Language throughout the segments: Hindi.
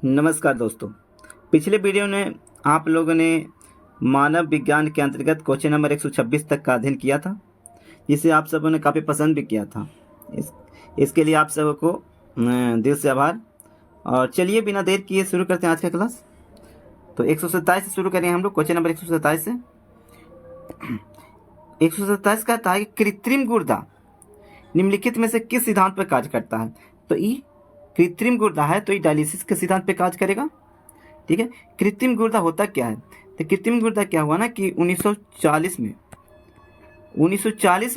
नमस्कार दोस्तों, पिछले वीडियो में आप लोगों ने मानव विज्ञान के अंतर्गत क्वेश्चन नंबर 126 तक का अध्ययन किया था, जिसे आप सबों ने काफ़ी पसंद भी किया था। इसके लिए आप सबको दिल से आभार। और चलिए बिना देर किए शुरू करते हैं आज का क्लास। तो 127 से शुरू करेंगे हम लोग। क्वेश्चन नंबर 127 से 127 का था कि कृत्रिम गुर्दा निम्नलिखित में से किस सिद्धांत पर कार्य करता है। तो ये कृत्रिम गुर्दा है तो ये डायलिसिस के सिद्धांत पे कार्य करेगा। ठीक है, कृत्रिम गुर्दा होता क्या है? तो कृत्रिम गुर्दा क्या हुआ ना कि 1940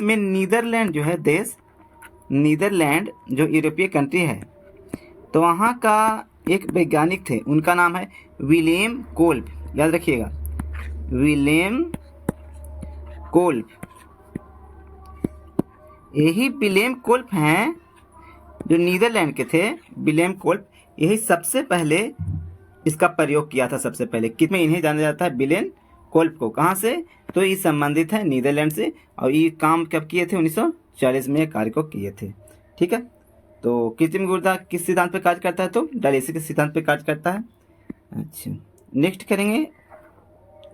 में नीदरलैंड जो है देश, नीदरलैंड जो यूरोपीय कंट्री है, तो वहाँ का एक वैज्ञानिक थे, उनका नाम है विलियम कोल्ब। याद रखिएगा, विलियम कोल्ब। यही विलियम कोल्ब हैं जो नीदरलैंड के थे। विलियम कोल्ब यही सबसे पहले इसका प्रयोग किया था। सबसे पहले किस में इन्हें जाना जाता है? विलियम कोल्ब को। कहाँ से? तो ये संबंधित है नीदरलैंड से, और ये काम कब किए थे? 1940 में कार्य को किए थे। ठीक है, तो कृत्रिम गुर्दा किस सिद्धांत पर कार्य करता है? तो डायलिसिस के सिद्धांत पर कार्य करता है। अच्छा, नेक्स्ट करेंगे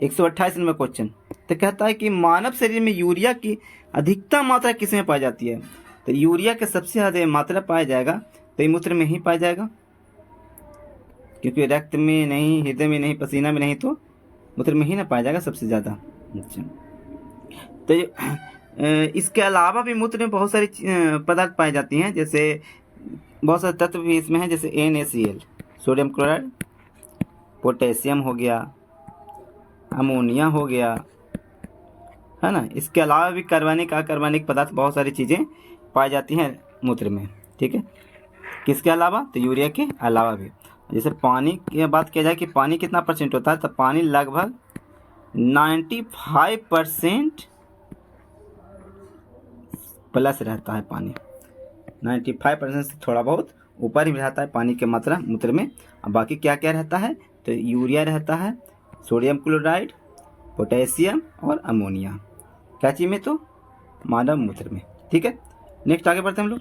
128 नंबर क्वेश्चन। तो कहता है कि मानव शरीर में यूरिया की अधिकतम मात्रा किस में पाई जाती है? तो यूरिया का सबसे ज़्यादा मात्रा पाया जाएगा तो ये मूत्र में ही पाया जाएगा, क्योंकि रक्त में नहीं, हृदय में नहीं, पसीना में नहीं, तो मूत्र में ही ना पाया जाएगा सबसे ज़्यादा। अच्छा, तो इसके अलावा भी मूत्र में बहुत सारी पदार्थ पाई जाती हैं, जैसे बहुत सारे तत्व भी इसमें हैं, जैसे NaCl, सोडियम क्लोराइड, पोटेशियम हो गया, अमोनिया हो गया, है ना। इसके अलावा भी कार्बनिक, अकार्बनिक पदार्थ, बहुत सारी चीज़ें पाई जाती हैं मूत्र में। ठीक है, किसके अलावा? तो यूरिया के अलावा भी। जैसे पानी की बात किया जाए कि पानी कितना परसेंट होता है, तो पानी लगभग 95% प्लस रहता है। पानी 95% से थोड़ा बहुत ऊपर ही रहता है पानी की मात्रा मूत्र में। अब बाकी क्या क्या रहता है? तो यूरिया रहता है, सोडियम क्लोराइड, पोटेशियम और अमोनिया। क्या चीज़ में? तो मानव मूत्र में। ठीक है, नेक्स्ट आगे बढ़ते हैं हम लोग।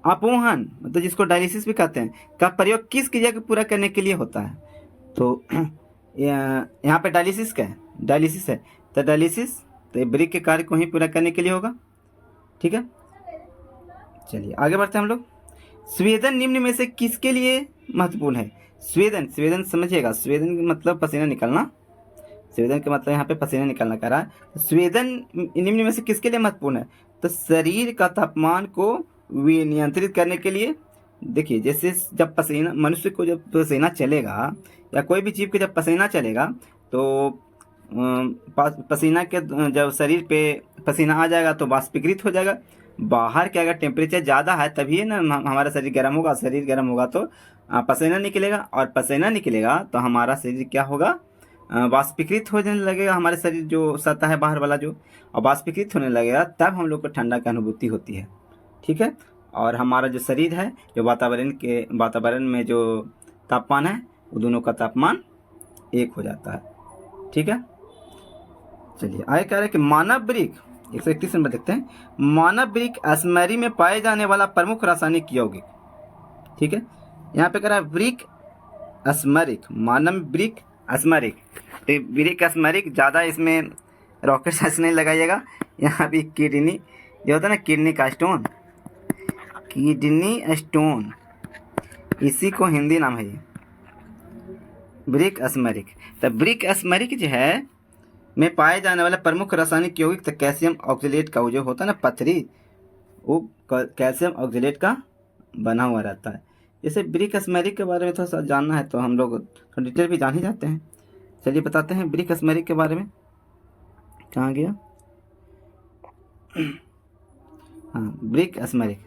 अपोहन, मतलब जिसको डायलिसिस भी कहते हैं, का प्रयोग किस क्रिया को पूरा करने के लिए होता है? तो यहाँ पे डायलिसिस का है, डायलिसिस है, तो डायलिसिस तो ब्रिक के कार्य को ही पूरा करने के लिए होगा। ठीक है, चलिए आगे बढ़ते हैं हम लोग। स्वेदन निम्न में से किसके लिए महत्वपूर्ण है? स्वेदन समझिएगा, स्वेदन मतलब पसीना निकलना। स्वेदन का मतलब यहाँ पे पसीना निकलना कह रहा है। स्वेदन निम्न में से किसके लिए महत्वपूर्ण है? तो शरीर का तापमान को नियंत्रित करने के लिए। देखिए, जैसे जब पसीना, मनुष्य को जब पसीना चलेगा या कोई भी जीव को जब पसीना चलेगा, तो पसीना के जब शरीर पे पसीना आ जाएगा तो वाष्पीकृत हो जाएगा। बाहर के अगर टेम्परेचर ज़्यादा है तभी ना हमारा शरीर गर्म होगा। शरीर गर्म होगा तो पसीना निकलेगा, और पसीना निकलेगा तो हमारा शरीर क्या होगा? वाष्पीकृत होने लगेगा। हमारे शरीर जो सतह है बाहर वाला जो, और वाष्पीकृत होने लगेगा, तब हम लोग को ठंडा की अनुभूति होती है। ठीक है, और हमारा जो शरीर है, जो वातावरण में जो तापमान है, वो दोनों का तापमान एक हो जाता है। ठीक है, चलिए आगे कह रहे हैं कि मानव वृक्क 131 नंबर देखते हैं। मानव वृक्क असमरी में पाए जाने वाला प्रमुख रासायनिक यौगिक। ठीक है, यहाँ पे कह रहा है वृक्क असमरिक, मानव वृक्क असमरिक। तो वृक्क असमरिक ज़्यादा इसमें रॉकेट साइंस नहीं लगाइएगा। यहाँ भी किडनी जो होता है ना, किडनी का स्टोन, किडनी स्टोन, इसी को हिंदी नाम है ये, वृक्क असमरिक। तो वृक्क असमरिक जो है में पाए जाने वाला प्रमुख रासायनिक यौगिक, तो कैल्शियम ऑक्जेलेट का वो जो होता है ना पथरी, वो कैल्शियम ऑक्जेलेट का बना हुआ रहता है। जैसे वृक्क असमरिक के बारे में थोड़ा सा जानना है तो हम लोग थोड़ा डिटेल भी जान ही जाते हैं। चलिए बताते हैं वृक्क असमरिक के बारे में। कहाँ गया? हाँ, वृक्क असमरिक।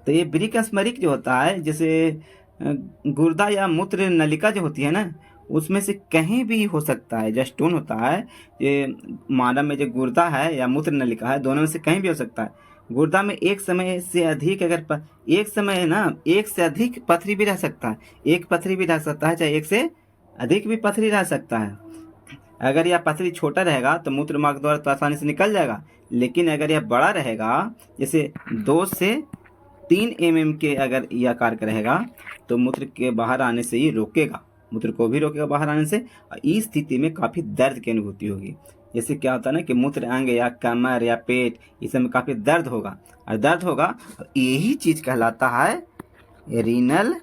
तो ये वृक्क असमरिक जो होता है, जैसे गुर्दा या मूत्र नलिका जो होती है ना, उसमें से कहीं भी हो सकता है। जो स्टोन होता है, ये मानव में जो गुर्दा है या मूत्र नलिका है, दोनों में से कहीं भी हो सकता है। गुर्दा में एक समय से अधिक एक समय ना एक से अधिक पथरी भी रह सकता है। एक पथरी भी रह सकता है, चाहे एक से अधिक भी पथरी रह सकता है। अगर यह पथरी छोटा रहेगा तो मूत्र मार्ग द्वारा तो आसानी से निकल जाएगा, लेकिन अगर यह बड़ा रहेगा, जैसे 2 से 3 mm के अगर ये आकार का रहेगा तो मूत्र के बाहर आने से ही रोकेगा, मूत्र को भी रोकेगा बाहर आने से। और इस स्थिति में काफ़ी दर्द की अनुभूति होगी। जैसे क्या होता है ना कि मूत्र अंग या कमर या पेट इस में काफ़ी दर्द होगा, और दर्द होगा और यही चीज़ कहलाता है रीनल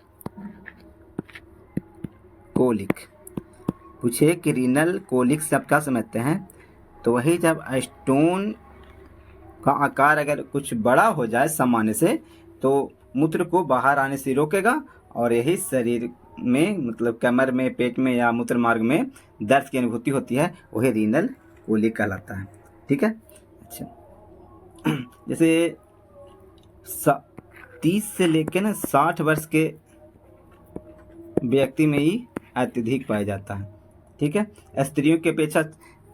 कोलिक। पूछे कि रीनल कोलिक से आप क्या समझते हैं, तो वही जब स्टोन का आकार अगर कुछ बड़ा हो जाए सामान्य से तो मूत्र को बाहर आने से रोकेगा, और यही शरीर में मतलब कमर में, पेट में या मूत्र मार्ग में दर्द की अनुभूति होती है, वही रीनल कोलिक कहलाता है। ठीक है। अच्छा, जैसे 30 से लेकर ना 60 वर्ष के व्यक्ति में ही अत्यधिक पाया जाता है। ठीक है। स्त्रियों की अपेक्षा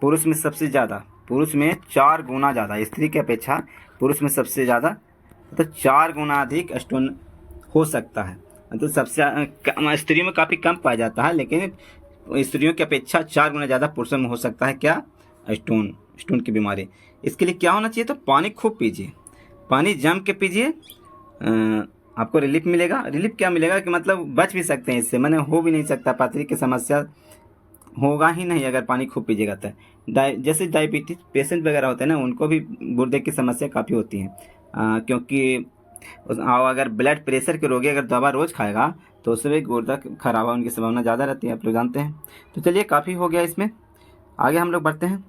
पुरुष में सबसे ज़्यादा, पुरुष में 4 गुना ज़्यादा, स्त्री की अपेक्षा पुरुष में सबसे ज़्यादा तो 4 गुना अधिक स्टोन हो सकता है। तो सबसे स्त्रियों में काफ़ी कम पाया जाता है, लेकिन स्त्रियों की अपेक्षा 4 गुना ज़्यादा पुरुषों में हो सकता है क्या, स्टोन की बीमारी। इसके लिए क्या होना चाहिए, तो पानी खूब पीजिए, पानी जम के पीजिए, आपको रिलीफ मिलेगा। रिलीफ क्या मिलेगा कि मतलब बच भी सकते हैं इससे, मैंने हो भी नहीं सकता, पथरी की समस्या होगा ही नहीं अगर पानी खूब पीजिएगा तो। जैसे डायबिटीज पेशेंट वगैरह होते हैं ना, उनको भी गुर्दे की समस्या काफ़ी होती है, क्योंकि अगर ब्लड प्रेशर के रोगी अगर दवा रोज़ खाएगा तो उससे भी गुर्दा खराब होने की संभावना ज़्यादा रहती है, आप लोग जानते हैं। तो चलिए काफ़ी हो गया इसमें, आगे हम लोग बढ़ते हैं।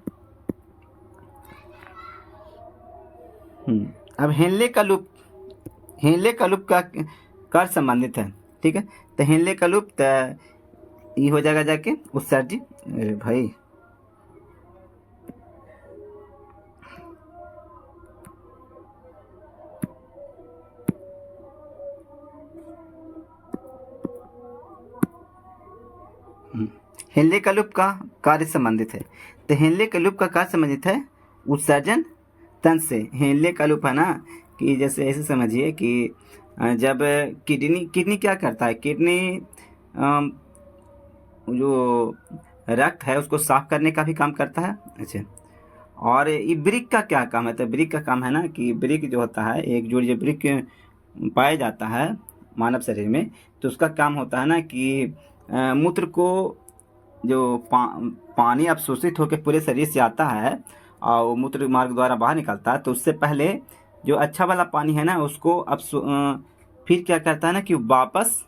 अब हेनले का लूप का कर संबंधित है। ठीक है। तो हेनले का लूप ये हो जाएगा जाके उत्सर्जी, अरे भाई हेनले का लूप का कार्य संबंधित है। तो हेनले का लूप का कार्य संबंधित है उत्सर्जन तंत्र से। हेनले का लूप है ना कि जैसे ऐसे समझिए कि जब किडनी क्या करता है, किडनी जो रक्त है उसको साफ करने का भी काम करता है। अच्छा, और ये ब्रिक का क्या काम है, तो ब्रिक का काम है ना कि ब्रिक जो होता है, एक जोड़ जो ब्रिक पाया जाता है मानव शरीर में, तो उसका काम होता है ना कि मूत्र को जो पानी अवशोषित होकर पूरे शरीर से आता है और वो मूत्र मार्ग द्वारा बाहर निकलता है, तो उससे पहले जो अच्छा वाला पानी है ना उसको फिर क्या करता है ना कि वापस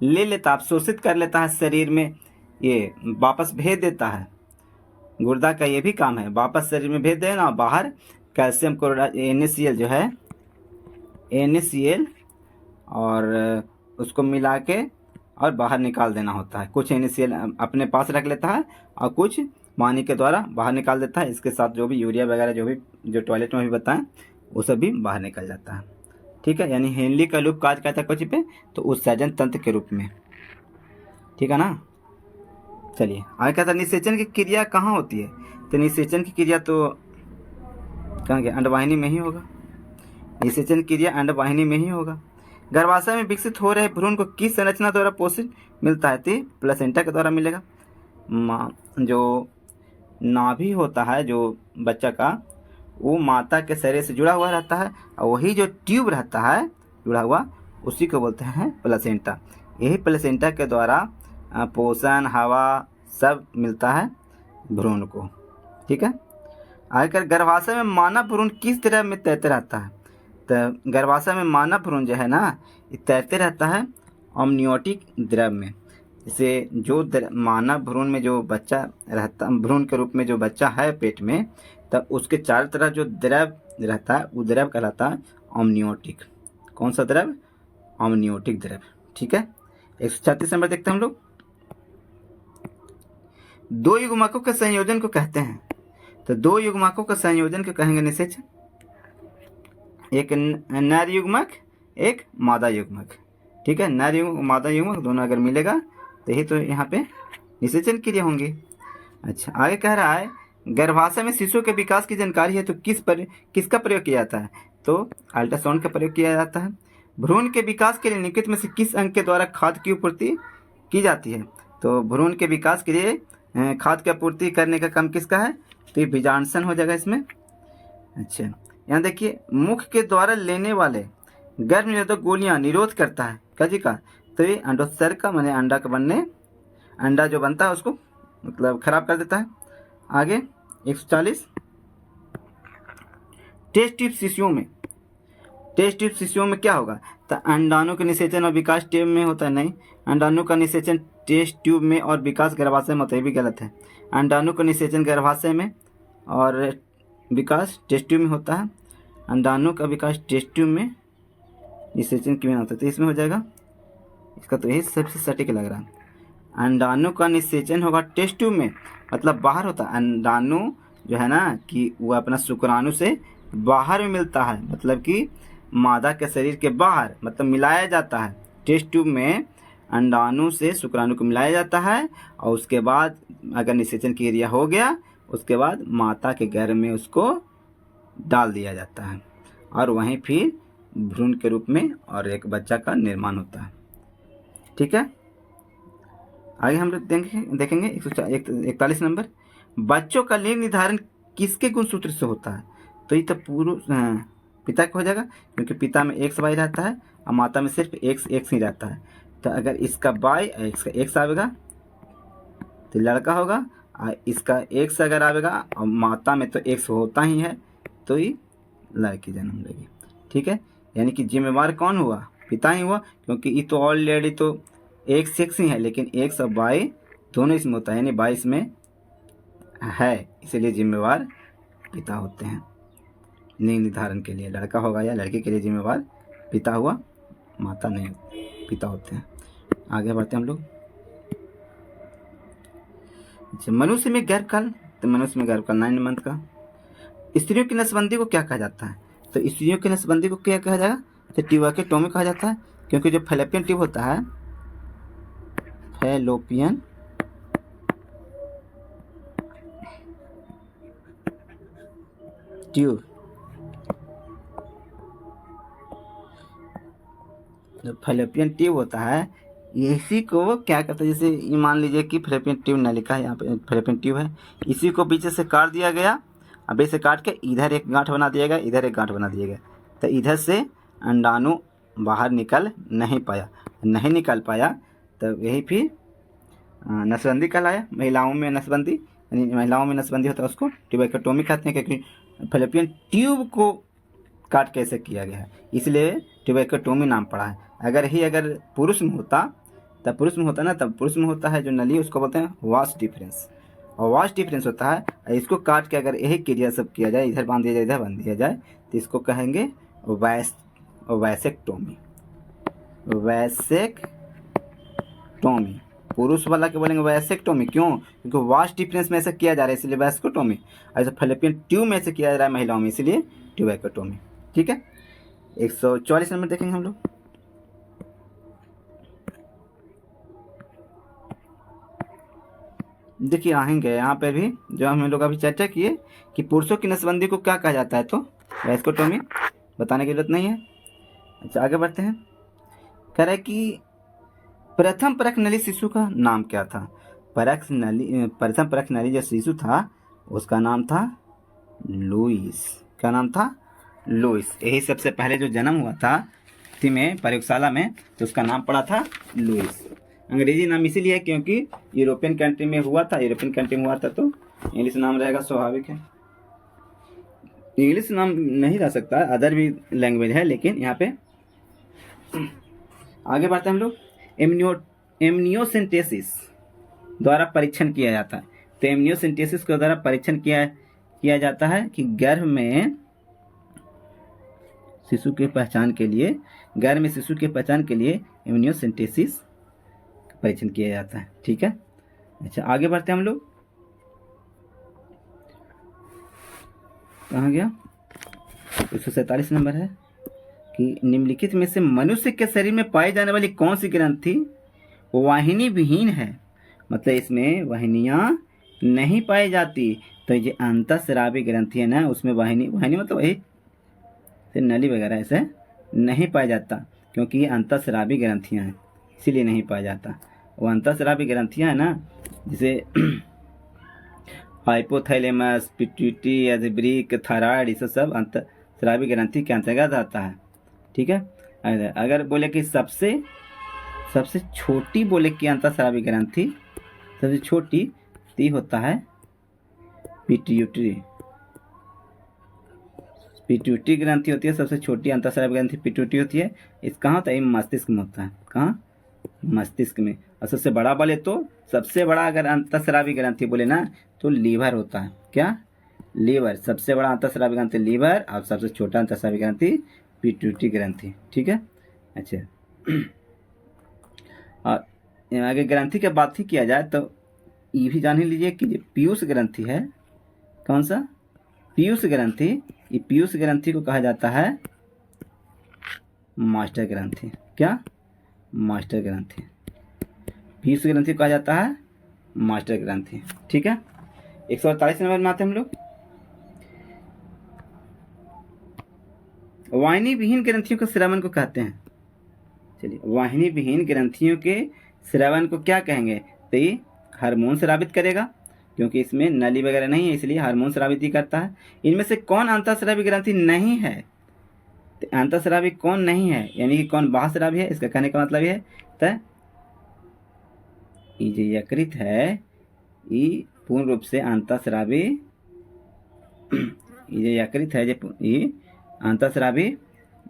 ले लेता, अवशोषित कर लेता है शरीर में, ये वापस भेज देता है। गुर्दा का ये भी काम है, वापस शरीर में भेज देना, बाहर कैल्शियम क्लोराइड NaCl जो है NaCl और उसको मिला के और बाहर निकाल देना होता है। कुछ NaCl अपने पास रख लेता है और कुछ पानी के द्वारा बाहर निकाल देता है। इसके साथ जो भी यूरिया वगैरह जो टॉयलेट में भी बताएं वो सब भी बाहर निकल जाता है। ठीक है। यानी हेनले का लूप कार्य करता है कुछ पे, तो उत्सर्जन तंत्र के रूप में। ठीक है ना। चलिए आगे कहता है निषेचन की क्रिया कहाँ होती है, तो निषेचन की क्रिया तो कहाँ गया, अंडवाहिनी में ही होगा। निषेचन क्रिया अंडवाहिनी में ही होगा। गर्भाशय में विकसित हो रहे भ्रूण को किस संरचना द्वारा पोषण मिलता है, तो प्लेसेंटा के द्वारा मिलेगा। जो नाभि होता है जो बच्चा का, वो माता के शरीर से जुड़ा हुआ रहता है, और वही जो ट्यूब रहता है जुड़ा हुआ उसी को बोलते हैं प्लेसेंटा। यही प्लेसेंटा के द्वारा पोषण, हवा सब मिलता है भ्रूण को। ठीक है। आगे गर्भाशय में मानव भ्रूण किस तरह में तैरते रहता है, तो गर्भाशय में मानव भ्रूण जो है ना ये तैरते रहता है अमनियोटिक द्रव में। जैसे जो मानव भ्रूण में जो बच्चा रहता, भ्रूण के रूप में जो बच्चा है पेट में, तब उसके चारों तरफ जो द्रव रहता है वो द्रव कहलाता है अमनियोटिक। कौन सा द्रव, अमनियोटिक द्रव। ठीक है। 136 नंबर देखते हैं हम लोग। 2 युग्मकों के संयोजन को कहते हैं, तो 2 युग्मकों के संयोजन को कहेंगे निषेचन। एक नर युग्मक, एक मादा युग्मक। ठीक है। नर युग्मक मादा युग्मक दोनों अगर मिलेगा तो यही तो यहाँ पे निषेचन क्रिया होंगी। अच्छा, आगे कह रहा है गर्भाशय में शिशु के विकास की जानकारी है तो किसका प्रयोग किया जाता है, तो अल्ट्रासाउंड का प्रयोग किया जाता है। भ्रूण के विकास के लिए निम्नलिखित में से किस अंग के द्वारा खाद्य की आपूर्ति की जाती है, तो भ्रूण के विकास के लिए खाद्य की आपूर्ति करने का काम किसका है, तो ये बीजांडसन हो जाएगा इसमें। अच्छा, यहाँ देखिए मुख के द्वारा लेने वाले गर्भ निरोधक गोलियां निरोध करता है कजी का, तो ये अंडोत्सर्ग का माने अंडा का बनने, अंडा जो बनता है उसको मतलब खराब कर देता है। आगे 140 टेस्ट ट्यूब शिशुओं में, टेस्ट ट्यूब शिशुओं में क्या होगा, तो अंडाणु का निषेचन और विकास ट्यूब में होता है, नहीं, अंडाणु का निषेचन टेस्ट ट्यूब में और विकास गर्भाशय में होता है, ये भी गलत है। अंडाणु का निषेचन गर्भाशय में और विकास टेस्ट ट्यूब में होता है, अंडाणु का विकास टेस्ट ट्यूब में, निषेचन क्यों होता है, तो इसमें हो जाएगा इसका, तो यही सबसे सटीक लग रहा है। अंडाणु का निषेचन होगा टेस्ट ट्यूब में, मतलब बाहर होता है। अंडाणु जो है ना कि वो अपना शुक्राणु से बाहर में मिलता है, मतलब कि मादा के शरीर के बाहर, मतलब मिलाया जाता है। टेस्ट ट्यूब में अंडाणु से शुक्राणु को मिलाया जाता है और उसके बाद अगर निषेचन की क्रिया हो गया उसके बाद माता के गर्भ में उसको डाल दिया जाता है और वहीं फिर भ्रूण के रूप में और एक बच्चा का निर्माण होता है। ठीक है, आगे हम लोग देखेंगे 141 नंबर, बच्चों का लिंग निर्धारण किसके गुणसूत्र से होता है, तो ये तो पुरुष पिता का हो जाएगा, क्योंकि पिता में एक्स वाई रहता है और माता में सिर्फ एक्स एक्स ही रहता है। तो अगर इसका वाई और इसका एक्स आवेगा तो लड़का होगा, और इसका एक्स अगर आवेगा और माता में तो एक्स होता ही है तो ये लड़की जन्म लेगी। ठीक है, यानी कि जिम्मेवार कौन हुआ, पिता ही हुआ, क्योंकि ये तो ऑलरेडी तो एक्स एक्स ही है, लेकिन एक्स और वाई दोनों इसमें होता है, यानी 22 में है, इसलिए जिम्मेवार पिता होते हैं। लिंग निर्धारण के लिए लड़का होगा या लड़की के लिए जिम्मेवार पिता हुआ, माता नहीं, पिता होते हैं। आगे बढ़ते हैं हम लोग। अच्छा, मनुष्य में गर्भकाल, तो मनुष्य में गर्भकाल 9 मंथ का। स्त्रियों की नसबंदी को क्या कहा जाता है, तो स्त्रियों की नसबंदी को क्या कहा जाएगा, तो ट्यूबरक्लोटोमी कहा जाता है, क्योंकि जो फैलोपियन ट्यूब होता है, फैलोपियन ट्यूब, जो फैलोपियन ट्यूब होता है इसी को क्या करता है, जैसे मान लीजिए कि फैलोपियन ट्यूब ना लिखा है, यहाँ पे फैलोपियन ट्यूब है, इसी को पीछे से काट दिया गया, अब इसे काट के इधर एक गांठ बना दिया गया, इधर एक गांठ बना दिया गया, तो इधर से अंडाणु बाहर निकल नहीं निकल पाया, तो यही फिर नसबंदी कहलाया। महिलाओं में नसबंदी, यानी महिलाओं में नसबंदी होता है उसको ट्यूबरक्लोटोमी कहते हैं, क्योंकि फैलोपियन ट्यूब को काट कैसे किया गया है, इसलिए ट्यूबरक्लोटोमी नाम पड़ा है। अगर पुरुष में होता तब पुरुष में होता है जो नली, उसको बोलते हैं वास डिफरेंस, और वास डिफरेंस होता है। इसको काट के अगर यही क्रिया सब किया जाए, इधर बांध दिया जाए, इधर बांध दिया जाए, तो इसको कहेंगे वैसेक्टोमी। वैसेक्टोमी पुरुष वाला के बोलेंगे वैसेक्टोमी, क्यों, क्योंकि वास डिफरेंस में ऐसा किया जा रहा है इसलिए वैसेक्टोमी, ऐसा फैलोपियन ट्यूब में से किया जा रहा है महिलाओं में, इसलिए ट्यूबरक्लोटोमी। ठीक है, 144 नंबर देखेंगे हम लोग। देखिए आएंगे यहाँ पे भी जो हम लोग अभी चर्चा किए कि पुरुषों की नसबंदी को क्या कहा जाता है, तो वैसेक्टोमी, बताने की जरूरत नहीं है। अच्छा, आगे बढ़ते हैं। कह रहे कि प्रथम परख नली शिशु का नाम क्या था, प्रथम परख नली जो शिशु था उसका नाम था लुईस। क्या नाम था, लुईस। यही सबसे पहले जो जन्म हुआ था में प्रयोगशाला में, तो उसका नाम पड़ा था लुईस। अंग्रेजी नाम इसीलिए क्योंकि यूरोपियन कंट्री में हुआ था, तो इंग्लिश नाम रहेगा, स्वाभाविक है। इंग्लिश नाम नहीं रह सकता, अदर भी लैंग्वेज है, लेकिन यहाँ पे आगे बढ़ते हैं हम लोग। एमनियोसेंटेसिस द्वारा परीक्षण किया जाता है, तो एमनियोसेंटेसिस के द्वारा परीक्षण किया जाता है कि गर्भ में शिशु के पहचान के लिए, एमनियोसेंटेसिस परीक्षण किया जाता है। ठीक है, अच्छा आगे बढ़ते हैं हम लोग। कहाँ गया, 147 नंबर है कि निम्नलिखित में से मनुष्य के शरीर में पाई जाने वाली कौन सी ग्रंथि वाहिनी विहीन है, मतलब इसमें वाहिनियां नहीं पाई जाती, तो ये अंतःस्रावी ग्रंथि है ना, उसमें वाहिनी मतलब वही नली वगैरह ऐसे नहीं पाया जाता, क्योंकि ये अंतःस्रावी ग्रंथियां हैं, इसीलिए नहीं पाया जाता। वो अंतःस्रावी ग्रंथियां है ना, जैसे हाइपोथैलेमस, पिट्यूटरी, एजिब्रिक, थायराइड, ये सब अंतःस्रावी ग्रंथि के अंतर्गत आता है। ठीक है, अगर बोले कि सबसे सबसे छोटी बोले कि अंतःस्रावी ग्रंथि, सबसे छोटी तो ये होता है पिट्यूटरी। पिट्यूटरी ग्रंथि होती है सबसे छोटी अंतःस्रावी ग्रंथि, पिट्यूटरी होती है। इस कहाँ होता है? मस्तिष्क में होता है। कहाँ? मस्तिष्क में। और सबसे बड़ा बोले तो, सबसे बड़ा अगर अंतःस्रावी ग्रंथि बोले ना तो लीवर होता है। क्या? लीवर। सबसे बड़ा अंतःस्रावी ग्रंथि लीवर, और सबसे छोटा अंतःस्रावी ग्रंथि पिट्यूटरी ग्रंथि। ठीक है। अच्छा, और आगे ग्रंथि की बात ही किया जाए तो ये भी जान ही लीजिए कि पीयूष ग्रंथि है। कौन सा? पीयूष ग्रंथि। ये पीयूष ग्रंथि को कहा जाता है मास्टर ग्रंथि। क्या? मास्टर ग्रंथि। पीयूष ग्रंथि को कहा जाता है मास्टर ग्रंथि। ठीक है। 148 नंबर में आते हैं हम लोग। वाहिनी विहीन ग्रंथियों के श्रवण को कहते हैं। चलिए, वाहिनी विहीन ग्रंथियों के श्रवण को क्या कहेंगे? तो ये हार्मोन स्रावित करेगा, क्योंकि इसमें नली वगैरह नहीं है, इसलिए हार्मोन स्रावित ही करता है। इनमें से कौन अंतःस्रावी ग्रंथि नहीं है? तो अंतःस्रावी कौन नहीं है, यानी कि कौन बाह्यस्रावी है, इसका कहने का मतलब ये है तो ये जो यकृत है ये पूर्ण रूप से अंतःस्रावी, ये जो यकृत है ये अंतःस्रावी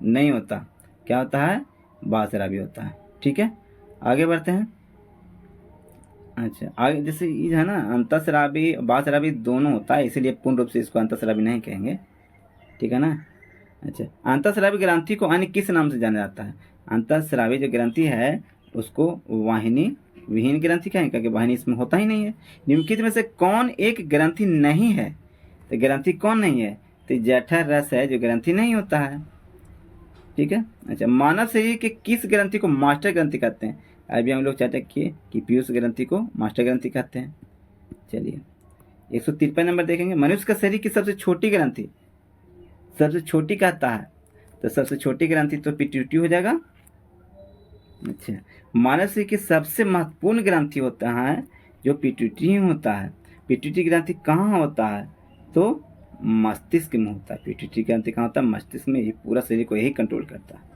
नहीं होता। क्या होता है? बाह्यस्रावी होता है। ठीक है, आगे बढ़ते हैं। अच्छा, आगे जैसे ये है ना, अंतःस्रावी बाह्यस्रावी दोनों होता है, इसीलिए पूर्ण रूप से इसको अंतःस्रावी नहीं कहेंगे। ठीक है ना। अच्छा, अंतःस्रावी ग्रंथि को अन्य किस नाम से जाना जाता है? अंतःस्रावी जो ग्रंथि है उसको वाहिनी विहीन ग्रंथि कहेंगे, क्योंकि वाहिनी इसमें होता ही नहीं है। निम्नलिखित में से कौन एक ग्रंथि नहीं है? तो ग्रंथि कौन नहीं है? तो जठर रस है जो ग्रंथि नहीं होता है। ठीक है। अच्छा, मानव शरीर के किस ग्रंथि को मास्टर ग्रंथि कहते हैं? अभी हम लोग चर्चा किए कि पीयूष ग्रंथि को मास्टर ग्रंथि कहते हैं। चलिए, 153 नंबर देखेंगे। मनुष्य का शरीर की सबसे छोटी ग्रंथि, सबसे छोटी कहता है तो सबसे छोटी ग्रंथि तो पिट्यूटरी हो जाएगा। अच्छा, मानव शरीर की सबसे महत्वपूर्ण ग्रंथि होता है जो पिट्यूटरी होता है। पिट्यूटरी ग्रंथि कहाँ होता है? तो मस्तिष्क में होता है। पिट्यूटरी ग्रंथि कहाँ होता है? मस्तिष्क में। ये पूरा शरीर को यही कंट्रोल करता है।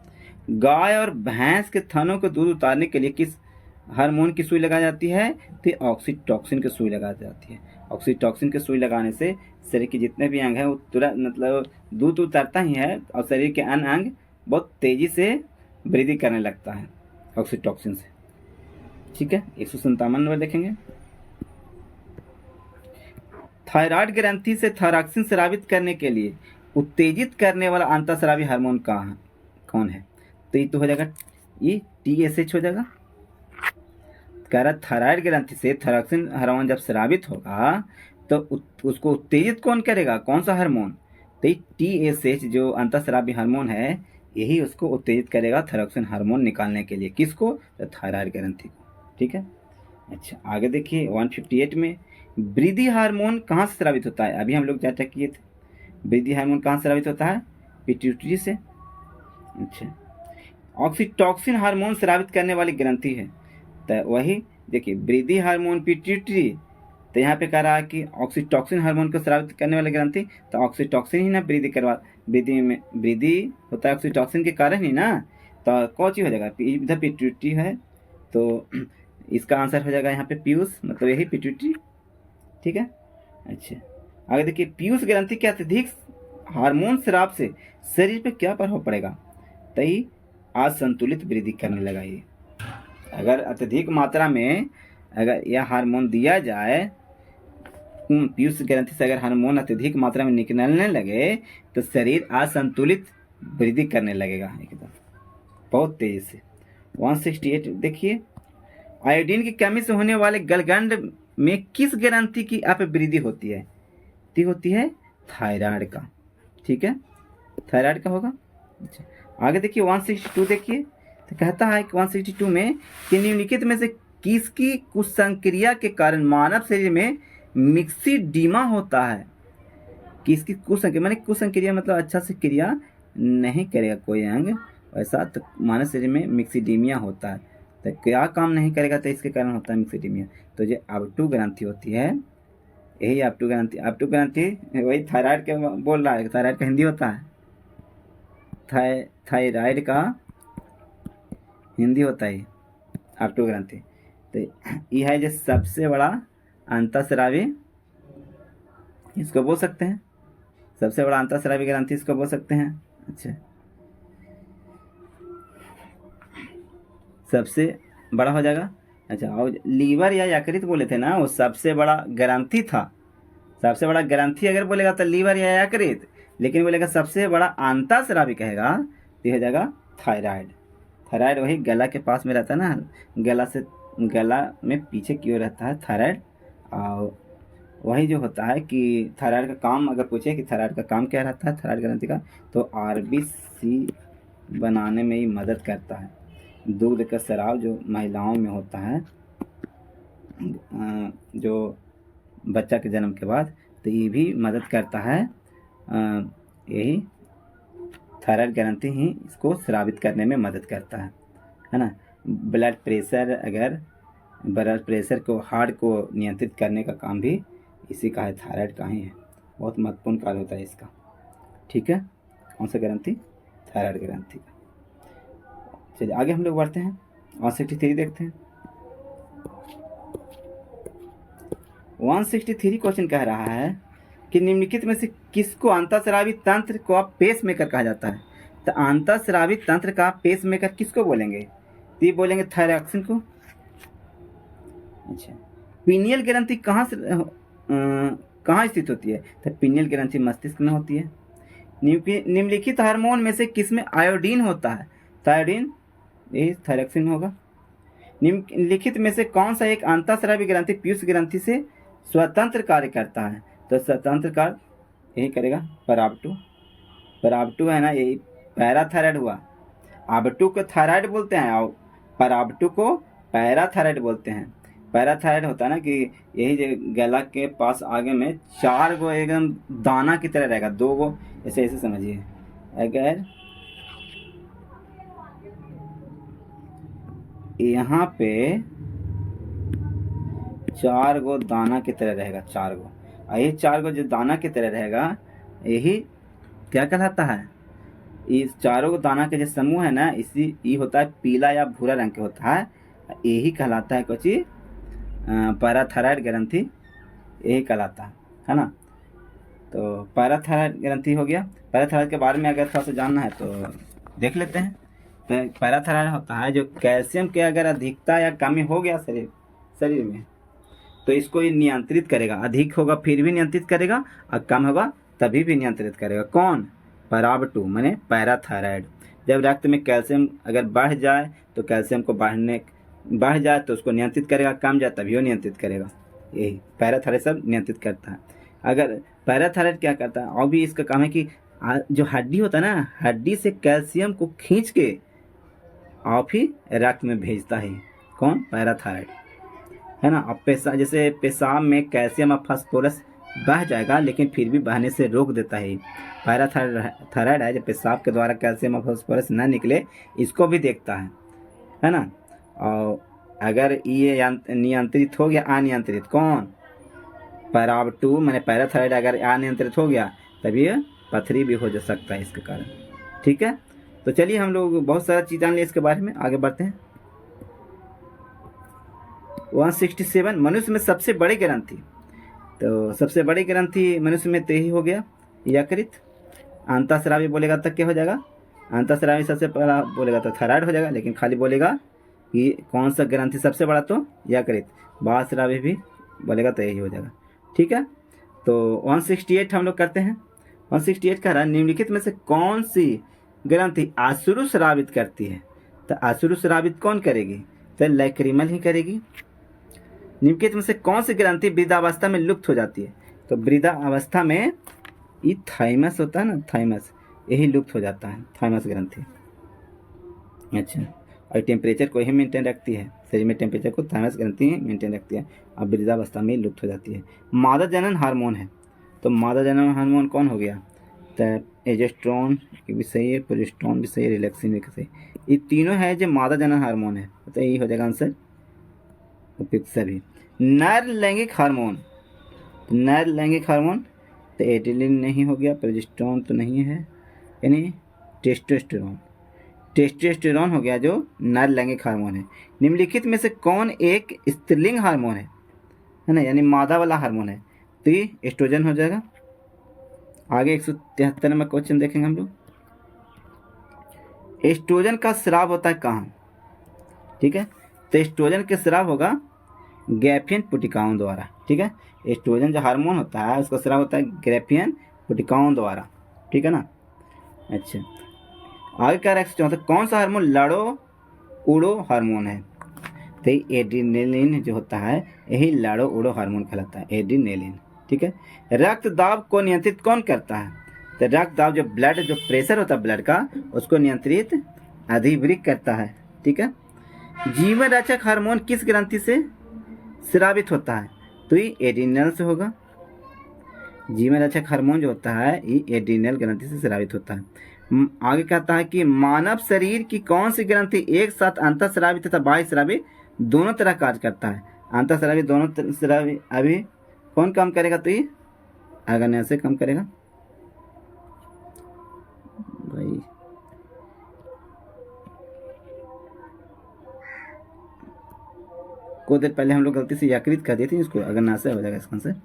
गाय और भैंस के थनों को दूध उतारने के लिए किस हार्मोन की सुई लगाई जाती है? तो ऑक्सीटॉक्सिन की सुई लगाई जाती है। ऑक्सीटॉक्सिन की सुई लगाने से शरीर के जितने भी अंग हैं वो तुरंत मतलब दूध उतारता ही है, और शरीर के अन्य अंग बहुत तेजी से वृद्धि करने लगता है ऑक्सीटॉक्सिन से। ठीक है, 157 नंबर देखेंगे। थायराइड ग्रंथि से थायरॉक्सिन स्रावित करने के लिए उत्तेजित करने वाला अंतःस्रावी हार्मोन कौन है? तो ये तो हो जाएगा, ये TSH हो जाएगा। कह रहा थायराइड ग्रंथि से थायरॉक्सिन हार्मोन जब स्रावित होगा तो उसको उत्तेजित कौन करेगा? कौन सा हार्मोन? तो TSH जो अंतःस्रावी हार्मोन है यही उसको उत्तेजित करेगा थायरॉक्सिन हार्मोन निकालने के लिए। किसको? तो थायराइड ग्रंथि को। ठीक है। अच्छा, आगे देखिए 158 में वृद्धि हार्मोन कहाँ से स्रावित होता है? अभी हम लोग चर्चा किए थे, वृद्धि हार्मोन कहाँ से स्रावित होता है? पिट्यूटरी से। अच्छा, ऑक्सीटॉक्सिन हार्मोन स्रावित करने वाली ग्रंथि है तो वही देखिए वृद्धि हार्मोन पिट्यूटरी। तो यहाँ पे कह रहा है कि ऑक्सीटॉक्सिन हार्मोन को स्रावित करने वाली ग्रंथि, तो ऑक्सीटॉक्सिन ही ना वृद्धि में वृद्धि होता है ऑक्सीटॉक्सिन के कारण ही ना। तो कौन चीज हो जाएगा? इधर पिट्यूटरी है तो इसका आंसर हो जाएगा यहाँ पे पीयूष, मतलब यही पिट्यूटरी। ठीक है। अच्छा, आगे देखिए पीयूष ग्रंथि के अत्यधिक हार्मोन स्राव से शरीर पे क्या प्रभाव पड़ेगा? तो ये असंतुलित वृद्धि करने लगा। ये अगर अत्यधिक मात्रा में अगर यह हार्मोन दिया जाए, पीयूष ग्रंथि से अगर हार्मोन अत्यधिक मात्रा में निकलने लगे तो शरीर असंतुलित वृद्धि करने लगेगा एकदम बहुत तेजी से। 168 देखिए, आयोडीन की कमी से होने वाले गलगंड में किस ग्रंथि की अपवृद्धि होती है? तो होती है थायराइड का। ठीक है, थायराइड का होगा। अच्छा, आगे देखिए 162 देखिए, तो कहता है कि 162 में कि निम्नलिखित में से किसकी कुसंक्रिया के कारण मानव शरीर में मिक्सिडीमा होता है? किसकी कुसंक्रिया, माने कुसंक्रिया मतलब अच्छा से क्रिया नहीं करेगा कोई अंग, ऐसा तो मानव शरीर में मिक्सिडीमिया होता है। तो क्या काम नहीं करेगा तो इसके कारण होता है मिक्सिडीमिया। तो ये अपटू ग्रंथि होती है, यही अपटू ग्रंथि। अपटू ग्रंथि वही थायराइड के बोल रहा है, थायराइड का हिंदी होता है थायराइड का हिंदी होता है ऑप्टो ग्रंथि। तो ये है जो सबसे बड़ा अंतःस्रावी, इसको बोल सकते हैं सबसे बड़ा अंतःस्रावी ग्रंथि, इसको बोल सकते हैं। अच्छा, सबसे बड़ा हो जाएगा। अच्छा, और लीवर या यकृत बोले थे ना, वो सबसे बड़ा ग्रंथि था। सबसे बड़ा ग्रंथि अगर बोलेगा तो लीवर या यकृत, लेकिन बोलेगा सबसे बड़ा अंतःस्रावी कहेगा तो हो जाएगा थायराइड। थायराइड वही गला के पास में रहता है ना, गला में पीछे की ओर रहता है थायराइड। और वही जो होता है कि थायराइड का काम अगर पूछे कि थायराइड का काम क्या रहता है थायराइड ग्रंथि का, तो आरबीसी बनाने में ही मदद करता है। दूध का स्राव जो महिलाओं में होता है जो बच्चा के जन्म के बाद, तो ये भी मदद करता है। यही थायराइड ग्रंथि ही इसको स्रावित करने में मदद करता है ना। ब्लड प्रेशर को, हार्ट को नियंत्रित करने का काम भी इसी का है, थायराइड का ही है। बहुत महत्वपूर्ण कार्य होता है इसका। ठीक है, कौन सा ग्रंथि? थायराइड ग्रंथि का। चलिए आगे हम लोग बढ़ते हैं, 163 देखते हैं। 163 क्वेश्चन कह रहा है कि निम्नलिखित में से किसको अंतःस्रावी तंत्र को पेस मेकर कहा जाता है? तो अंतःस्रावी तंत्र का पेस मेकर किसको बोलेंगे? तो ये बोलेंगे थायरॉक्सिन को। अच्छा, पीनियल ग्रंथि कहाँ स्थित होती है? तो पीनियल ग्रंथि मस्तिष्क में होती है। निम्नलिखित हार्मोन में से किसमें आयोडीन होता है? थायोडीन, यही थायरॉक्सिन होगा। निम्नलिखित में से कौन सा एक अंतःस्रावी ग्रंथि पीयूष ग्रंथि से स्वतंत्र कार्य करता है? तो स्वतंत्र कार्य यही करेगा पराबटू है ना, यही पैराथायराइड हुआ। आबटू को थायराइड बोलते हैं और पराबटू को पैराथायराइड बोलते हैं। पैराथायराइड होता है ना कि यही जो गला के पास आगे में 4 गो एकदम दाना की तरह रहेगा, 2 गो ऐसे समझिए। अगर यहाँ पे 4 गो दाना की तरह रहेगा, 4 गो, और ये 4 गो जो दाना की तरह रहेगा, यही क्या कहलाता है? इस चारों को दाना के जो समूह है ना, इसी ये होता है पीला या भूरा रंग के होता है, यही कहलाता है कुछ पैराथायराइड ग्रंथि, यही कहलाता है ना। तो पैराथायराइड ग्रंथि हो गया। पैराथायराइड के बारे में अगर थोड़ा सा जानना है तो देख लेते हैं। तो पैराथायराइड होता है जो कैल्शियम के अगर अधिकता या कमी हो गया शरीर में, तो इसको ये नियंत्रित करेगा। अधिक होगा फिर भी नियंत्रित करेगा, और कम होगा तभी भी नियंत्रित करेगा। कौन? पराबटू माने पैराथायराइड। जब रक्त में कैल्शियम अगर बढ़ जाए तो कैल्शियम को बढ़ जाए तो उसको नियंत्रित करेगा, कम जाए तभी वो नियंत्रित करेगा। यही पैराथायराइड सब नियंत्रित करता है। अगर पैराथायराइड क्या करता है, और भी इसका काम है कि जो हड्डी होता है ना, हड्डी से कैल्शियम को खींच के और फिर रक्त में भेजता है। कौन? पैराथायराइड, है ना। अब जैसे पेशाब में कैल्शियम और फास्फोरस बह जाएगा, लेकिन फिर भी बहने से रोक देता है। पैराथायराइड है जो पेशाब के द्वारा कैल्शियम और फास्फोरस न निकले, इसको भी देखता है ना। और अगर ये नियंत्रित हो गया अनियंत्रित, कौन? पैराबटू माने पैराथायराइड अगर अनियंत्रित हो गया, तभी ये पथरी भी हो जा सकता है इसके कारण। ठीक है, तो चलिए हम लोग बहुत सारा चीज़ जान लिया इसके बारे में, आगे बढ़ते हैं। 167 मनुष्य में सबसे बड़ी ग्रंथि। तो सबसे बड़ी ग्रंथि मनुष्य में तो यही हो गया यकृत। अंतःस्रावी बोलेगा तब क्या हो जाएगा? अंतःस्रावी सबसे बड़ा बोलेगा तो थायराइड हो जाएगा, लेकिन खाली बोलेगा कि कौन सा ग्रंथि सबसे बड़ा, तो यकृत। बाह्यस्रावी भी बोलेगा तो यही हो जाएगा। ठीक है, तो 168 हम लोग करते हैं। 168 कह रहा है निम्नलिखित में से कौन सी ग्रंथि आसुरु स्रावित करती है? तो आसुरु स्रावित कौन करेगी? तो लैक्रिमल ही करेगी। निम्नलिखित में से कौन सी ग्रंथि वृद्धावस्था में लुप्त हो जाती है? तो वृद्धावस्था में ये थाइमस होता है ना, थाइमस, यही लुप्त हो जाता है, थाइमस ग्रंथि। अच्छा, और टेम्परेचर को ही मेंटेन रखती है, शरीर में टेम्परेचर को थाइमस ग्रंथि ही मेंटेन रखती है, और वृद्धावस्था में लुप्त हो जाती है। मादा जनन हार्मोन है, तो मादा जनन हार्मोन कौन हो गया? तो एजेस्ट्रोन भी सही है, प्रोजेस्टेरोन भी सही है, रिलैक्सिन भी सही। ये तीनों है जो मादा जनन हार्मोन है, तो यही हो जाएगा आंसर उपयुक्त सभी। नर लैंगिक हार्मोन, नर लैंगिक हार्मोन तो एड्रेनलिन नहीं हो गया, प्रोजेस्टेरोन तो नहीं है, यानी टेस्टोस्टेरोन। टेस्टोस्टेरोन हो गया जो नर लैंगिक हार्मोन है। निम्नलिखित में से कौन एक स्त्रीलिंग हार्मोन है ना, यानी मादा वाला हार्मोन है? तो ये एस्ट्रोजन हो जाएगा। आगे 173 नंबर क्वेश्चन देखेंगे हम लोग। एस्ट्रोजन का स्राव होता है कहाँ? ठीक है, तो एस्ट्रोजन के स्राव होगा ग्रैफियन पुटिकाओं द्वारा। ठीक है, एस्ट्रोजन जो हार्मोन होता है उसका स्राव होता है ग्रैफियन पुटिकाओं द्वारा। ठीक है ना। अच्छा, आगे क्या रहा है? कौन सा हार्मोन लड़ो उड़ो हार्मोन है? तो एड्रीनलिन जो होता है यही लड़ो उड़ो हार्मोन कहलाता है, एड्रीनलिन। ठीक है, रक्त दाब को नियंत्रित कौन करता है? तो रक्त दाब जो ब्लड जो प्रेशर होता है ब्लड का उसको नियंत्रित अधिवृक्क करता है। ठीक है, जीवन रक्षक हार्मोन किस ग्रंथि से स्रावित होता है? तो ये एड्रीनल से होगा। जीवन रक्षक हार्मोन जो होता है ये एड्रीनल ग्रंथि से स्रावित होता है। आगे कहता है कि मानव शरीर की कौन सी ग्रंथि एक साथ अंतःस्रावी तथा बाह्य स्रावी दोनों तरह कार्य करता है? अंतःस्रावी दोनों स्रावी अभी कौन काम करेगा? तो ये अग्न्याशय से काम करेगा भाई। कुछ देर पहले हम लोग गलती से यकृत कर दिए थे, इसको अग्न्याशय हो जाएगा इसका आंसर।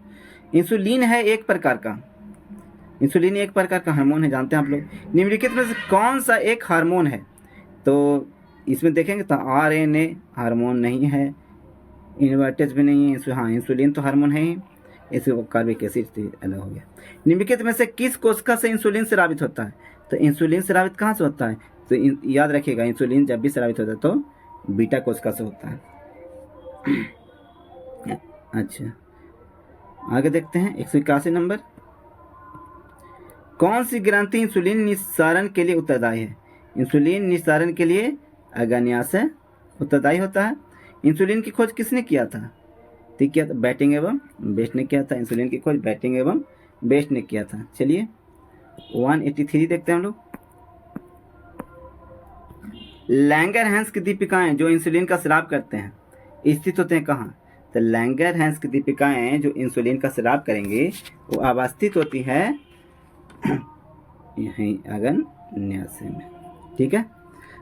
इंसुलिन है एक प्रकार का, इंसुलिन एक प्रकार का हार्मोन है, जानते हैं आप लोग। निम्नलिखित में से कौन सा एक हार्मोन है? तो इसमें देखेंगे तो आरएनए हार्मोन नहीं है, इन्वर्टेज भी नहीं है। हाँ, इंसुलिन तो हार्मोन है ही, इसको कार्बिक एसिड अलग हो गया। निम्नलिखित में से किस कोशिका से इंसुलिन स्रावित होता है? तो इंसुलिन स्रावित कहाँ से होता है? तो याद रखिएगा, इंसुलिन जब भी स्रावित होता है तो बीटा कोशिका से होता है। अच्छा, आगे देखते हैं 181 नंबर। कौन सी ग्रंथि इंसुलिन निस्सारण के लिए उत्तरदायी है? इंसुलिन निस्सारण के लिए अग्न्याशय उत्तरदायी होता है। इंसुलिन की खोज किसने किया था? ठीक किया था बैटिंग एवं बेस्ट ने किया था। इंसुलिन की खोज बैटिंग एवं बेस्ट ने किया था। चलिए 183 देखते हैं हम लोग। लैंगरहैंस की दीपिकाएं जो इंसुलिन का स्राव करते हैं स्थित होते हैं कहाँ? तो लैंगरहैंस की दीपिकाएं जो इंसुलिन का स्राव करेंगे वो अवस्थित होती है यहीं अग्न्याशय में। ठीक है।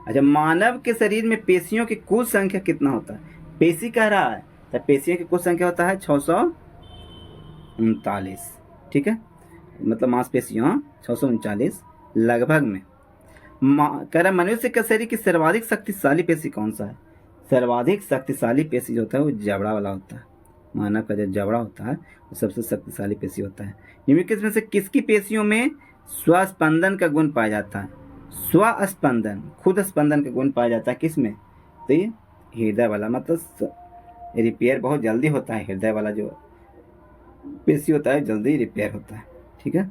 अच्छा, मानव के शरीर में पेशियों की कुल संख्या कितना होता है? पेशी कह रहा है तो पेशियों की कुल संख्या होता है 639। ठीक है, मतलब मांसपेशियां 639 लगभग में। कह रहा मनुष्य के शरीर की सर्वाधिक शक्तिशाली पेशी कौन सा है? सर्वाधिक शक्तिशाली पेशी जो होता है वो जबड़ा वाला होता है। मानव का जो जबड़ा होता है वो सबसे शक्तिशाली पेशी होता है। निम्नलिखित में से किसकी पेशियों में स्वस्पंदन का गुण पाया जाता है? स्वस्पंदन, खुद स्पंदन का गुण पाया जाता है किस में? तो ये हृदय वाला, मतलब रिपेयर बहुत जल्दी होता है। हृदय वाला जो पेशी होता है जल्दी रिपेयर होता है। ठीक है,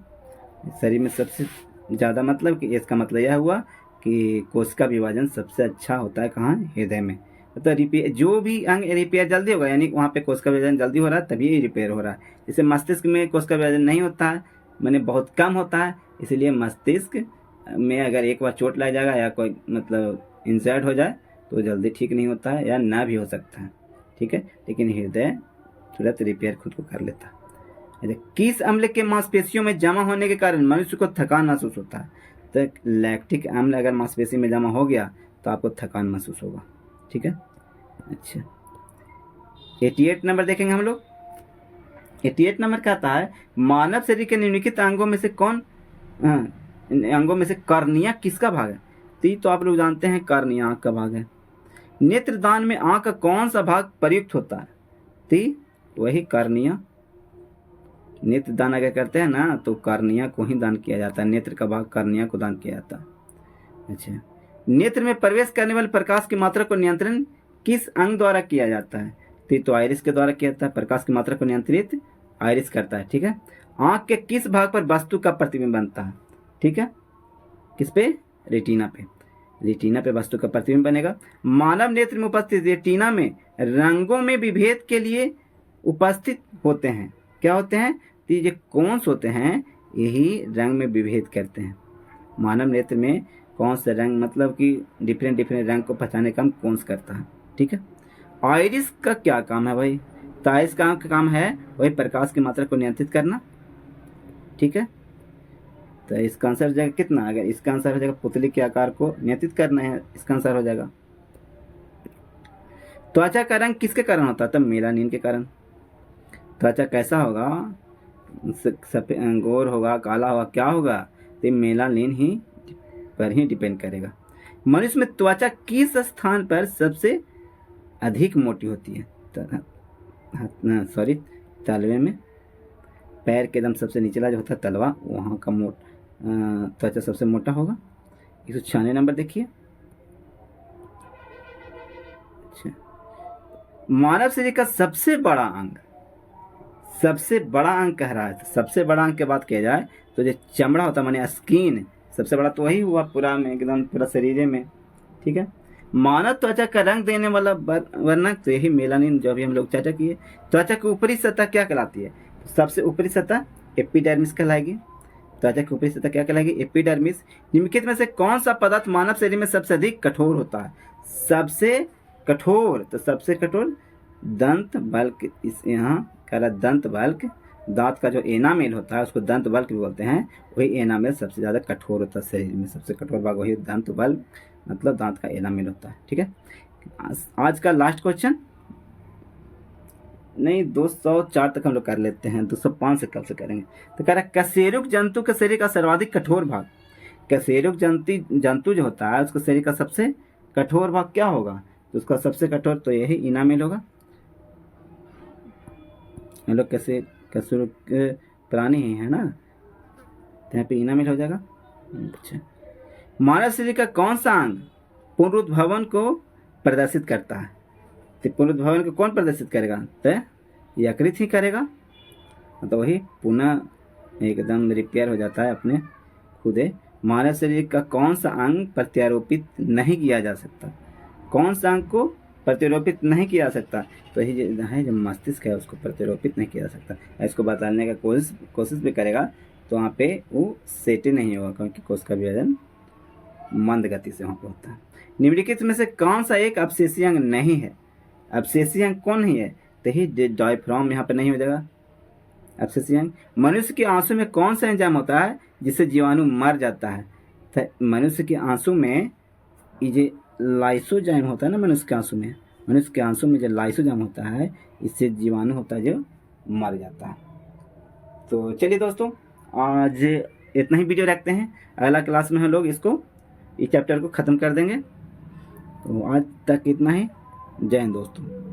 शरीर में सबसे ज़्यादा, मतलब कि इसका मतलब यह हुआ कि कोशिका विभाजन सबसे अच्छा होता है कहाँ? हृदय में। तो रिपेयर, जो भी अंग रिपेयर जल्दी होगा यानी वहाँ पे कोशिका विभाजन जल्दी हो रहा है तभी रिपेयर हो रहा है। जैसे मस्तिष्क में कोशिका विभाजन नहीं होता है, मैंने बहुत कम होता है, इसलिए मस्तिष्क में अगर एक बार चोट लग जाएगा या कोई मतलब इंसर्ट हो जाए तो जल्दी ठीक नहीं होता है या ना भी हो सकता है। ठीक है, लेकिन हृदय तुरंत रिपेयर खुद को कर लेता है। किस अम्ल के मांसपेशियों में जमा होने के कारण मनुष्य को थकान महसूस होता है? तो लैक्टिक अम्ल अगर मांसपेशी में जमा हो गया तो आपको थकान महसूस होगा। ठीक है। अच्छा, 88 नंबर देखेंगे हम लोग। 88 नंबर कहता है मानव शरीर के निम्नलिखित अंगों में से कौन अंगों में से कर्निया किसका भाग है? तो आप लोग जानते हैं कर्निया आंख का भाग है। नेत्रदान में आंख का कौन सा भाग प्रयुक्त होता है? तो वही कर्निया। नेत्र दान अगर करते हैं ना तो कर्निया को ही दान किया जाता है, नेत्र का भाग कर्निया को दान किया जाता है। अच्छा, नेत्र में प्रवेश करने वाले प्रकाश की मात्रा को नियंत्रण किस अंग द्वारा किया जाता है? तो आइरिस के द्वारा किया जाता है। प्रकाश की मात्रा को नियंत्रित आइरिस करता है। ठीक है, आंख के किस भाग पर वस्तु का प्रतिबिंब बनता है? ठीक है, किस पे? रेटिना पे। रेटिना पे वस्तु का प्रतिबिंब बनेगा। मानव नेत्र में उपस्थित रेटिना में रंगों में विभेद के लिए उपस्थित होते हैं। क्या होते हैं? तो ये कौन से होते हैं यही रंग में विभेद करते हैं। मानव नेत्र में कौन सा रंग, मतलब कि डिफरेंट रंग को पहचानने का कौन सा करता है। ठीक है, आइरिस का क्या काम है भाई? तो आइरिस का काम है वही प्रकाश की मात्रा को नियंत्रित करना। ठीक है, तो इसका आंसर हो जाएगा कितना, अगर इसका आंसर हो जाएगा पुतली के आकार को नियंत्रित करना है, इसका आंसर हो जाएगा। त्वचा का रंग किसके कारण होता है, तो मेलानिन के कारण। त्वचा कैसा होगा, सफेद गोर होगा, काला होगा, क्या होगा, तो मेलानिन ही पर ही डिपेंड करेगा। मनुष्य में त्वचा किस स्थान पर सबसे अधिक मोटी होती है, तलवे में, पैर के एकदम सबसे निचला जो होता है तलवा, वहाँ का त्वचा सबसे मोटा होगा। 196 नंबर देखिए। अच्छा, मानव शरीर का सबसे बड़ा अंग, सबसे बड़ा अंग कह रहा है, तो सबसे बड़ा अंग की बात किया जाए तो जो चमड़ा होता है माने स्किन, सबसे बड़ा तो वही हुआ पूरा में, एकदम पूरा शरीर में, ठीक है। मानव त्वचा का रंग देने वाला वर्णक तो यही मेलानिन, जो अभी हम लोग चर्चा किए। त्वचा की ऊपरी सतह क्या कहलाती है, सबसे ऊपरी सतह एपिडर्मिस कहलाएगी। त्वचा की ऊपरी सतह क्या कहलाएगी, एपिडर्मिस। निम्नलिखित में से कौन सा पदार्थ मानव शरीर में सबसे अधिक कठोर होता है, सबसे कठोर, तो सबसे कठोर दंत बल्क, इस यहाँ कह रहा दंत बल्क, दांत का जो एनामेल होता है उसको दंत बल्क भी बोलते हैं, वही एनामेल सबसे ज़्यादा कठोर होता है शरीर में, सबसे कठोर भाग वही दंत बल्क, मतलब दांत का एनामेल होता है, ठीक है। आज का लास्ट क्वेश्चन, नहीं 204 तक हम लोग कर लेते हैं, 205 से कल से करेंगे। तो कह रहा है कशेरुक जंतु के शरीर का सर्वाधिक कठोर भाग, कशेरुक जंतु जो होता है उसका शरीर का सबसे कठोर भाग क्या होगा, तो उसका सबसे कठोर तो यही इनामेल होगा। हम लोग कैसे कशेरुक प्राणी ही है ना, तो यहाँ पे इनामेल हो जाएगा। अच्छा, मानव शरीर का कौन सा अंग पुनरुद्भवन को प्रदर्शित करता है, तो पुनरुद्भवन को कौन प्रदर्शित करेगा, तो यकृत ही करेगा, तो वही पुनः एकदम रिपेयर हो जाता है अपने खुदे। मानव शरीर का कौन सा अंग प्रत्यारोपित नहीं किया जा सकता, कौन सा अंग को प्रत्यारोपित नहीं किया जा सकता, तो यही है जो मस्तिष्क है उसको प्रत्यारोपित नहीं किया जा सकता। इसको बताने का कोशिश भी करेगा तो वहाँ पे वो सेट ही नहीं होगा, क्योंकि कोश का विभाजन मंद गति से वहाँ पे होता है। निम्नलिखित में से कौन सा एक अपशेषीय अंग नहीं है, अपशेषीय अंग कौन नहीं है, तो ही डायफ्राम यहाँ पे नहीं हो जाएगा अपशेषीय अंग। मनुष्य के आंसू में कौन सा एंजाइम होता है जिससे जीवाणु मर जाता है, तो मनुष्य के आंसू में ये लाइसोजाइम होता है ना, मनुष्य के आंसू में जो लाइसोजाइम होता है, इससे जीवाणु होता है जो मर जाता है। तो चलिए दोस्तों, आज इतना ही वीडियो रखते हैं, अगला क्लास में हम लोग इस चैप्टर को ख़त्म कर देंगे। तो आज तक इतना ही, जय हिंद दोस्तों।